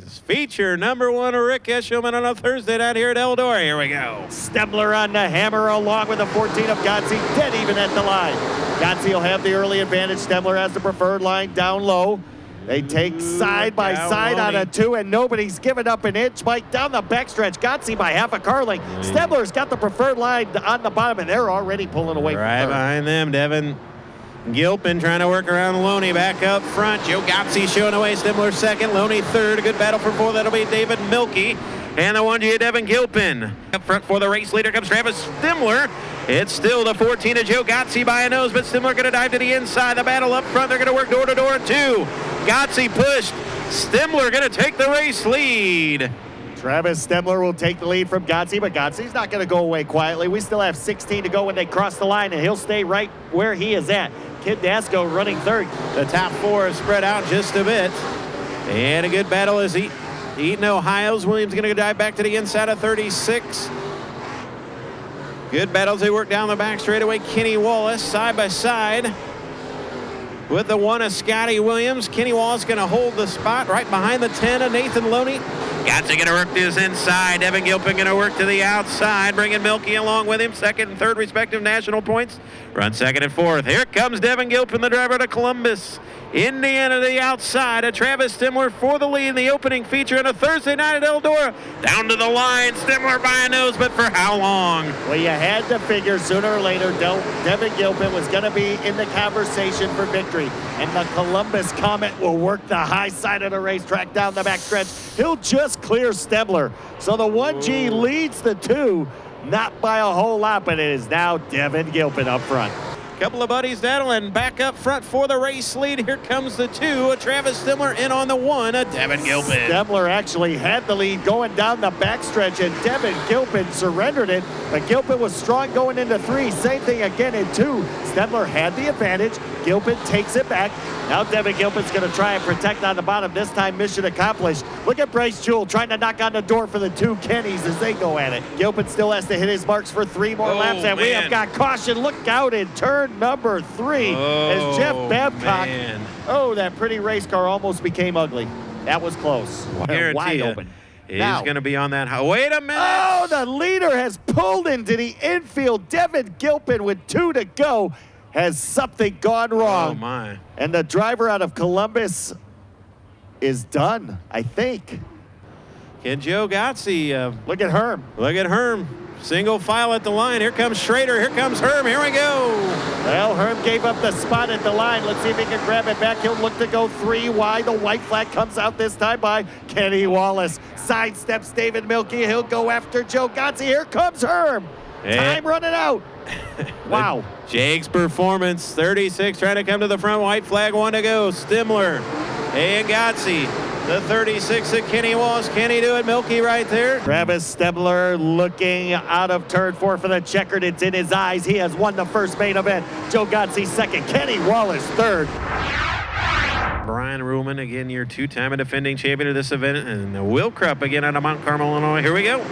is feature number 1 Rick Eshelman on a Thursday night here at Eldora. Here we go. Stembler on the hammer along with the 14 of Gotze, dead even at the line. Gotze will have the early advantage. Stembler has the preferred line down low. They take side by side on a 2, and nobody's giving up an inch. Mike down the backstretch. Gotze by half a car length. Stembler's got the preferred line on the bottom, and they're already pulling away right from third. Behind them, Devin Gilpin trying to work around Loney back up front. Joe Gotze showing away. Stembler second. Loney third. A good battle for 4. That'll be David Milkey. And the 1G of Devin Gilpin. Up front for the race leader comes Travis Stembler. It's still the 14 of Joe Gotze by a nose, but Stembler going to dive to the inside. The battle up front. They're going to work door to door at 2. Gotze pushed. Stembler going to take the race lead. Travis Stembler will take the lead from Gotze, but Gotze's not going to go away quietly. We still have 16 to go when they cross the line, and he'll stay right where he is at. Kid Dasco running third. The top 4 is spread out just a bit. And a good battle is Eaton, Ohio's. Williams going to dive back to the inside of 36. Good battles. They work down the back straightaway. Kenny Wallace side by side with the 1 of Scotty Williams. Kenny Wallace going to hold the spot right behind the 10 of Nathan Loney. Gotze going to work to his inside. Devin Gilpin going to work to the outside, bringing Milkey along with him. Second and third respective national points. Run second and fourth. Here comes Devin Gilpin, the driver to Columbus, Indiana, to the outside. A Travis Stembler for the lead in the opening feature on a Thursday night at Eldora. Down to the line, Stembler by a nose, but for how long? Well, you had to figure sooner or later Devin Gilpin was going to be in the conversation for victory. And the Columbus Comet will work the high side of the racetrack down the backstretch. He'll just clear Stembler. So the 1G leads the 2, not by a whole lot, but it is now Devin Gilpin up front. Couple of buddies battling back up front for the race lead. Here comes the 2, a Travis Stembler in on the 1, a Devin Gilpin. Stembler actually had the lead going down the backstretch, and Devin Gilpin surrendered it, but Gilpin was strong going into 3. Same thing again in 2. Stembler had the advantage. Gilpin takes it back. Now Devin Gilpin's going to try and protect on the bottom. This time, mission accomplished. Look at Bryce Jewell trying to knock on the door for the 2 Kennys as they go at it. Gilpin still has to hit his marks for 3 more laps, and we have got caution. Look out in turn number 3 as Jeff Babcock. Oh, that pretty race car almost became ugly. That was close. Wide open. He's going to be on that. Wait a minute. Oh, the leader has pulled into the infield. Devin Gilpin with 2 to go. Has something gone wrong? Oh, my. And the driver out of Columbus is done, I think. Can Joe Gotze. Look at Herm. Look at Herm. Single file at the line. Here comes Schrader. Here comes Herm. Here we go. Well, Herm gave up the spot at the line. Let's see if he can grab it back. He'll look to go 3 wide. The white flag comes out this time by Kenny Wallace. Sidesteps David Milkey. He'll go after Joe Gotze. Here comes Herm. Time running out. Wow. Jake's performance, 36, trying to come to the front. White flag, 1 to go. Stembler and Gotze. The 36 of Kenny Wallace. Can he do it? Milkey right there. Travis Stembler looking out of turn 4 for the checkered. It's in his eyes. He has won the first main event. Joe Gotze second. Kenny Wallace third. Brian Ruhlman, again, your 2-time defending champion of this event. And Will Krupp again out of Mount Carmel, Illinois. Here we go.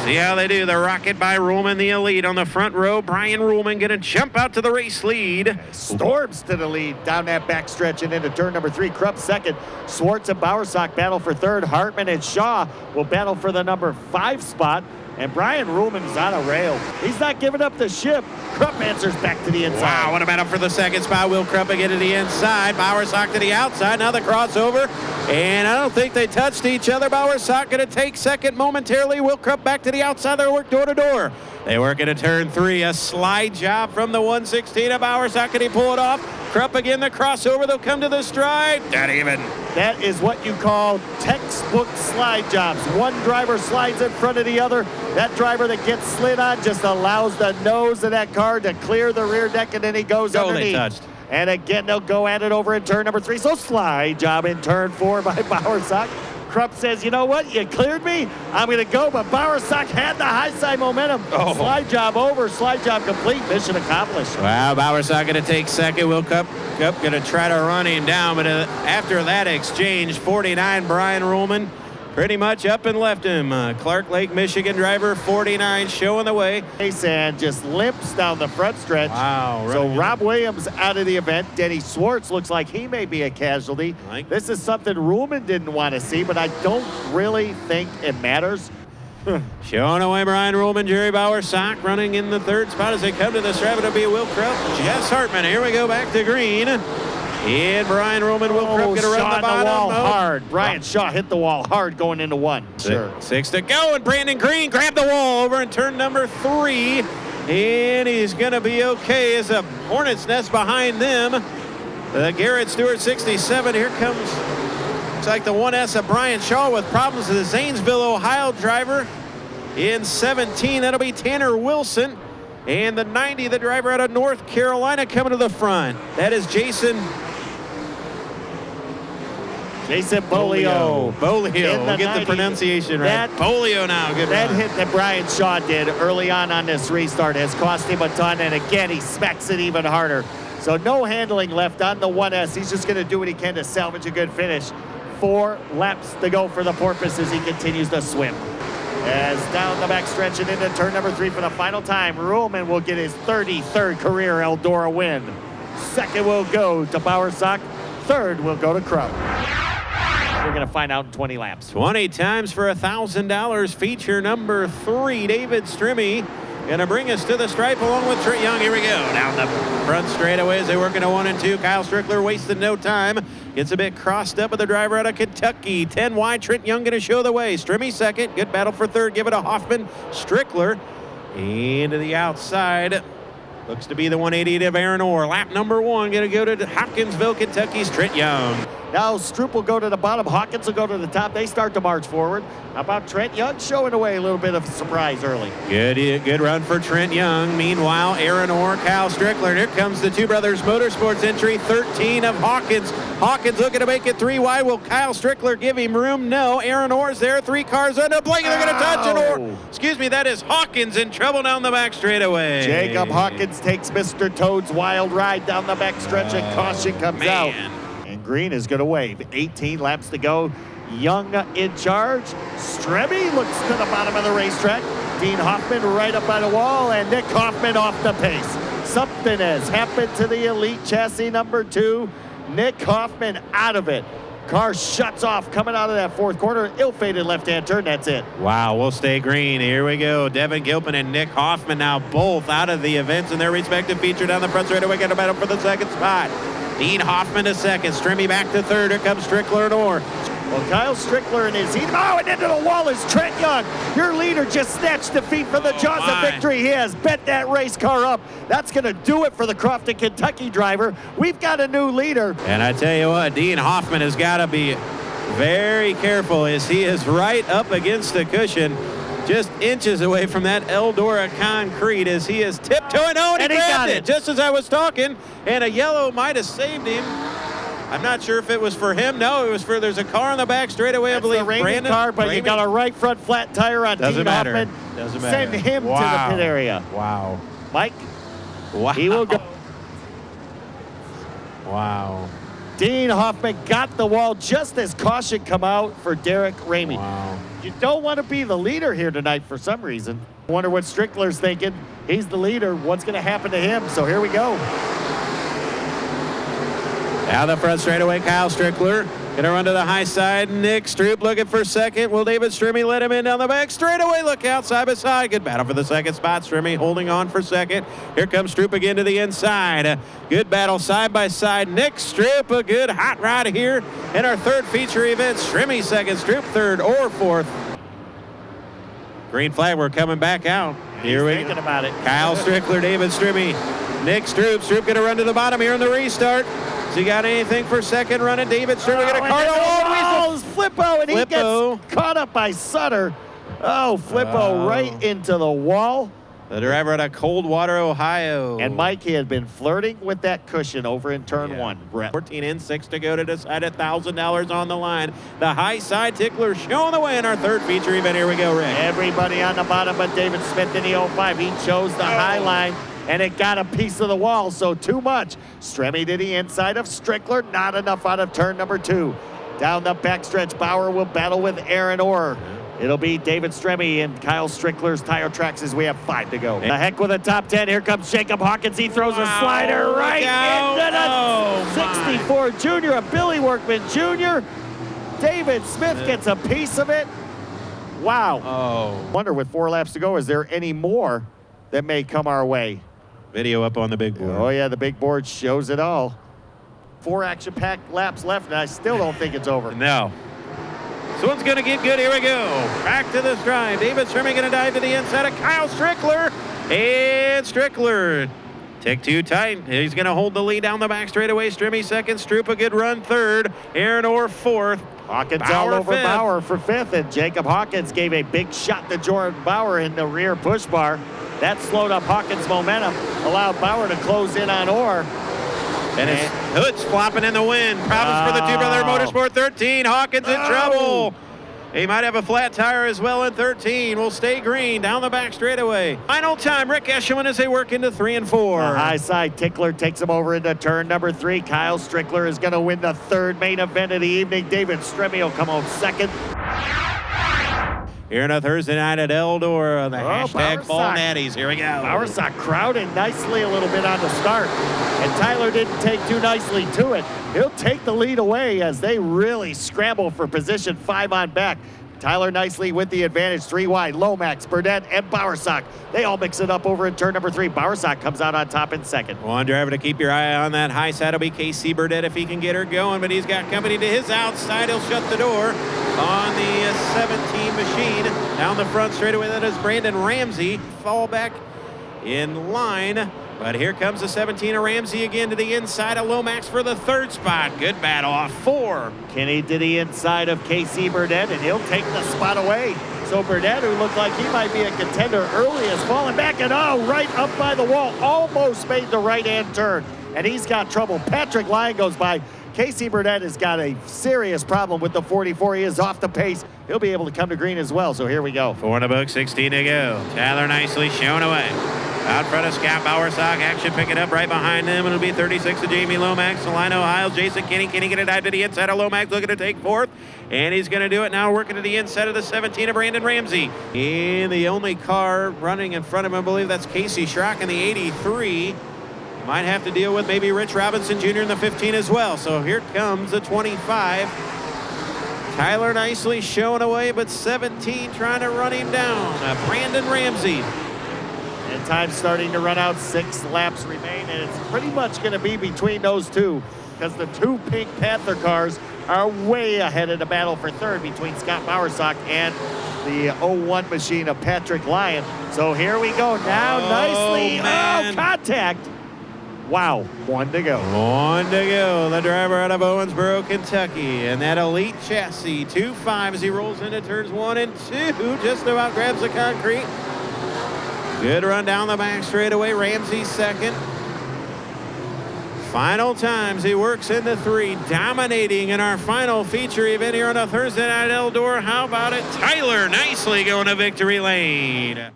See how they do. The rocket by Ruhlman, the elite on the front row. Brian Ruhlman going to jump out to the race lead. Storms to the lead down that backstretch and into turn number 3. Krupp second. Swartz and Bowersock battle for third. Hartman and Shaw will battle for the number 5 spot. And Brian Ruhlman is on a rail. He's not giving up the ship. Krupp answers back to the inside. Wow, what a battle for the second spot. Will Krupp again to the inside. Bowersock to the outside. Now the crossover. And I don't think they touched each other. Bowersock going to take second momentarily. Will Krupp back to the outside. They work door to door. They work into turn 3. A slide job from the 116 of Bowersock. Can he pull it off? Krupp again, the crossover. They'll come to the stride. Not even. That is what you call textbook slide jobs. One driver slides in front of the other. That driver that gets slid on just allows the nose of that car to clear the rear deck, and then he goes underneath. They touched. And again, they'll go at it over in turn number 3. So slide job in turn 4 by Bowersock. Krupp says, you know what? You cleared me. I'm going to go. But Bowersock had the high side momentum. Slide job over. Slide job complete. Mission accomplished. Wow, Bowersock going to take second. Will Krupp going to try to run him down. But after that exchange, 49, Brian Ruhlman pretty much up and left him. Clark Lake, Michigan driver 49 showing the way. And just limps down the front stretch. Wow. So Rob Williams out of the event. Denny Swartz looks like he may be a casualty. This is something Ruhlman didn't want to see, but I don't really think it matters. Showing away Brian Ruhlman, Jerry Bauer, Sock running in the third spot as they come to the stripe. It'll be Will Krupp, Jess Hartman. Here we go back to green. And Brian Ruhlman, Will Krupp going to run the bottom. The wall hard. Brian Shaw hit the wall hard going into one. Sure. 6 to go, and Brandon Green grabbed the wall over in turn number 3. And he's going to be okay as a hornet's nest behind them. Garrett Stewart, 67. Here comes, looks like the 1S of Brian Shaw with problems with the Zanesville, Ohio driver. In 17, that'll be Tanner Wilson. And the 90, the driver out of North Carolina, coming to the front. That is Jason Bolio. We'll get the pronunciation right. Bolio now. Good that run. hit that Brian Shaw did early on this restart has cost him a ton, and again, he smacks it even harder. So no handling left on the 1S. He's just going to do what he can to salvage a good finish. 4 laps to go for the Porpoise as he continues to swim. As down the backstretch and into turn number 3 for the final time, Ruhlman will get his 33rd career Eldora win. Second will go to Bowersock. Third will go to Krupp. We're going to find out in 20 laps. 20 times for $1,000. Feature number 3, David Strimmy. Going to bring us to the stripe along with Trent Young. Here we go. Down the front straightaway as they work into 1 and 2. Kyle Strickler wasted no time. Gets a bit crossed up with the driver out of Kentucky. 10 wide. Trent Young going to show the way. Strimmy second. Good battle for third. Give it to Hoffman. Strickler into the outside. Looks to be the 180 of Aaron Orr. Lap number 1 going to go to Hopkinsville, Kentucky's Trent Young. Now Stroop will go to the bottom. Hawkins will go to the top. They start to march forward. How about Trent Young showing away a little bit of surprise early? Good run for Trent Young. Meanwhile, Aaron Orr, Kyle Strickler. And here comes the Two Brothers Motorsports entry, 13 of Hawkins. Hawkins looking to make it 3 wide. Will Kyle Strickler give him room? No. Aaron Orr's there. 3 cars under blanket. They're going to touch an Orr. Excuse me, that is Hawkins in trouble down the back straightaway. Jacob Hawkins takes Mr. Toad's wild ride down the back stretch and caution comes out. And Green is going to wave. 18 laps to go. Young in charge. Strebby looks to the bottom of the racetrack. Dean Hoffman right up by the wall, and Nick Hoffman off the pace. Something has happened to the Elite chassis number 2. Nick Hoffman out of it. Car shuts off coming out of that 4th corner. Ill-fated left-hand turn. That's it. Wow, we'll stay green. Here we go. Devin Gilpin and Nick Hoffman now both out of the events in their respective feature down the front straightaway. Get a battle for the second spot. Dean Hoffman to second. Strimmy back to third. Here comes Strickler and Orr. Well, Kyle Strickler in his heat. Oh, and into the wall is Trent Young. Your leader just snatched defeat from the jaws of victory. He has bent that race car up. That's going to do it for the Crofton, Kentucky driver. We've got a new leader. And I tell you what, Dean Hoffman has got to be very careful as he is right up against the cushion, just inches away from that Eldora concrete as he is tiptoeing. Oh, and he got it just as I was talking. And a yellow might have saved him. I'm not sure if it was for him. No, it was for, there's a car on the back straightaway, I believe. Brandon car, but you got a right front flat tire on Dean Hoffman. Doesn't matter. Send him to the pit area. Wow. Mike? Wow. He will go. Wow. Dean Hoffman got the wall just as caution come out for Derek Ramey. Wow. You don't want to be the leader here tonight for some reason. Wonder what Strickler's thinking. He's the leader. What's going to happen to him? So here we go. Out the front straightaway, Kyle Strickler. Going to run to the high side. Nick Stroop looking for second. Will David Strimmy let him in down the back straightaway? Look out side by side. Good battle for the second spot. Strimmy holding on for second. Here comes Stroop again to the inside. Good battle side by side. Nick Stroop, a good hot rod here in our third feature event. Strimmy second, Stroop third or fourth. Green flag, we're coming back out. Here we thinking about it. Kyle Strickler, David Strimmy, Nick Stroop. Stroop going to run to the bottom here in the restart. Has he got anything for second running? David Strimmy going to car the wall. Flippo, and he gets caught up by Sutter. Oh, Flippo right into the wall. The driver out of Coldwater, Ohio. And Mike, he had been flirting with that cushion over in turn 1. Brett. 14 and 6 to go to decide $1,000 on the line. The high side tickler showing the way in our third feature event. Here we go, Rick. Everybody on the bottom but David Smith in the 05. He chose the high line, and it got a piece of the wall, so too much. Strimmy to the inside of Strickler. Not enough out of turn number 2. Down the backstretch, Bauer will battle with Aaron Orr. It'll be David Stremme and Kyle Strickler's tire tracks as we have 5 to go. The heck with a top 10. Here comes Jacob Hawkins. He throws a slider right into the 64 junior, a Billy Workman Jr. David Smith gets a piece of it. Wow. Wonder with 4 laps to go, is there any more that may come our way? Video up on the big board. Oh, yeah, the big board shows it all. 4 action-packed laps left, and I still don't think it's over. No. This one's going to get good. Here we go. Back to the stripe. David Stremme going to dive to the inside of Kyle Strickler. And Strickler, tick too tight. He's going to hold the lead down the back straightaway. Stremme second. Stroop a good run third. Aaron Orr fourth. Hawkins Bauer all over fifth. Bauer for 5th, and Jacob Hawkins gave a big shot to Jordan Bauer in the rear push bar. That slowed up Hawkins' momentum, allowed Bauer to close in on Orr. And his hood's flopping in the wind. Problems for the two-brother Motorsport 13. Hawkins in trouble. He might have a flat tire as well in 13. Will stay green down the back straightaway. Final time, Rick Eshelman as they work into 3 and 4. The high side Tickler takes him over into turn number 3. Kyle Strickler is going to win the 3rd main event of the evening. David Stremme will come home 2nd. Here on a Thursday night at Eldora, the hashtag Fall Natties. Here we go. Bowersock crowding nicely a little bit on the start, and Tyler didn't take too nicely to it. He'll take the lead away as they really scramble for position 5 on back. Tyler nicely with the advantage, 3 wide. Lomax, Burdett, and Bowersock. They all mix it up over in turn number 3. Bowersock comes out on top in 2nd. One driver to keep your eye on that high side will be Casey Burdett if he can get her going, but he's got company to his outside. He'll shut the door on the 17 machine. Down the front straightaway, that is Brandon Ramsey. Fall back in line. But here comes the 17 of Ramsey again to the inside of Lomax for the 3rd spot. Good battle off 4. Kenny to the inside of Casey Burdett, and he'll take the spot away. So Burdett, who looked like he might be a contender early, is falling back, and right up by the wall. Almost made the right-hand turn, and he's got trouble. Patrick Lyon goes by. Casey Burdett has got a serious problem with the 44. He is off the pace. He'll be able to come to green as well, so here we go. 4 in the book, 16 to go. Tyler nicely shown away. Out front of Scott Bowersock, action picking up right behind him. It'll be 36 to Jamie Lomax. Salino Hiles, Jason Kinney. Kinney going to dive to the inside of Lomax, looking to take 4th. And he's going to do it now, working to the inside of the 17 of Brandon Ramsey. And the only car running in front of him, I believe that's Casey Schrock in the 83. Might have to deal with maybe Rich Robinson Jr. in the 15 as well. So here comes the 25. Tyler nicely showing away, but 17 trying to run him down. Brandon Ramsey. And time's starting to run out. 6 laps remain, and it's pretty much going to be between those two because the 2 Pink Panther cars are way ahead of the battle for 3rd between Scott Bowersock and the 01 machine of Patrick Lyon. So here we go now. Nicely. Man. Contact. Wow, 1 to go. 1 to go. The driver out of Owensboro, Kentucky. And that elite chassis, 2.5 as he rolls into turns 1 and 2. Just about grabs the concrete. Good run down the back straightaway. Ramsey 2nd. Final times, he works into 3, dominating in our final feature event here on a Thursday night at Eldora. How about it? Tyler nicely going to victory lane.